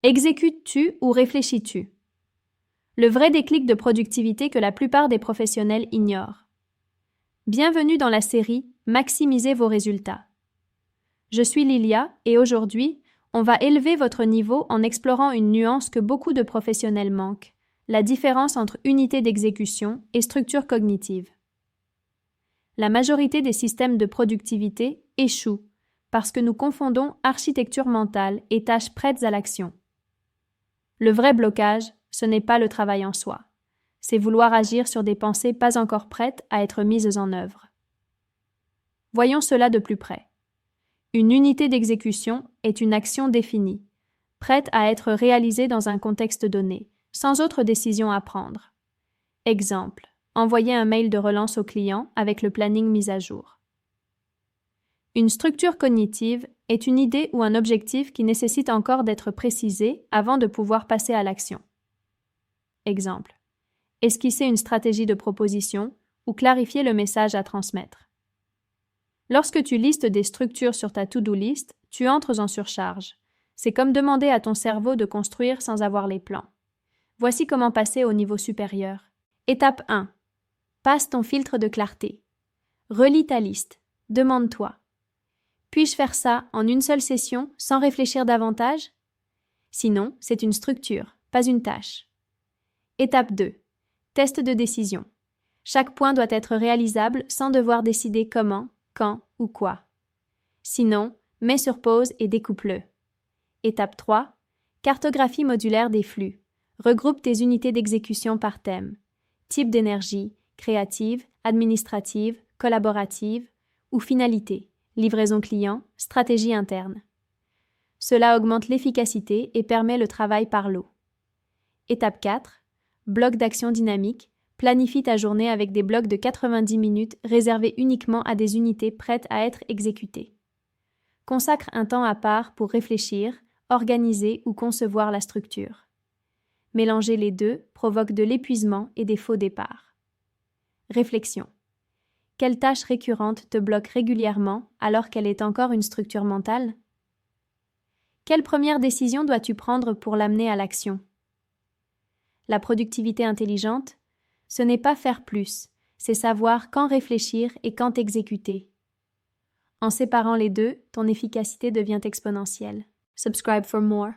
Exécutes-tu ou réfléchis-tu? Le vrai déclic de productivité que la plupart des professionnels ignorent. Bienvenue dans la série Maximisez vos résultats. Je suis Lilia et aujourd'hui, on va élever votre niveau en explorant une nuance que beaucoup de professionnels manquent, la différence entre unité d'exécution et structure cognitive. La majorité des systèmes de productivité échouent parce que nous confondons architecture mentale et tâches prêtes à l'action. Le vrai blocage, ce n'est pas le travail en soi, c'est vouloir agir sur des pensées pas encore prêtes à être mises en œuvre. Voyons cela de plus près. Une unité d'exécution est une action définie, prête à être réalisée dans un contexte donné, sans autre décision à prendre. Exemple, envoyer un mail de relance au client avec le planning mis à jour. Une structure cognitive est une idée ou un objectif qui nécessite encore d'être précisé avant de pouvoir passer à l'action. Exemple, esquisser une stratégie de proposition ou clarifier le message à transmettre. Lorsque tu listes des structures sur ta to-do list, tu entres en surcharge. C'est comme demander à ton cerveau de construire sans avoir les plans. Voici comment passer au niveau supérieur. Étape 1. Passe ton filtre de clarté. Relis ta liste. Demande-toi. Puis-je faire ça en une seule session sans réfléchir davantage? Sinon, c'est une structure, pas une tâche. Étape 2. Test de décision. Chaque point doit être réalisable sans devoir décider comment, quand ou quoi. Sinon, mets sur pause et découpe-le. Étape 3. Cartographie modulaire des flux. Regroupe tes unités d'exécution par thème. Type d'énergie, créative, administrative, collaborative ou finalité, livraison client, stratégie interne. Cela augmente l'efficacité et permet le travail par lot. Étape 4. Bloc d'action dynamique. Planifie ta journée avec des blocs de 90 minutes réservés uniquement à des unités prêtes à être exécutées. Consacre un temps à part pour réfléchir, organiser ou concevoir la structure. Mélanger les deux provoque de l'épuisement et des faux départs. Réflexion. Quelle tâche récurrente te bloque régulièrement alors qu'elle est encore une structure mentale? Quelle première décision dois-tu prendre pour l'amener à l'action? La productivité intelligente, ce n'est pas faire plus, c'est savoir quand réfléchir et quand exécuter. En séparant les deux, ton efficacité devient exponentielle. Subscribe for more.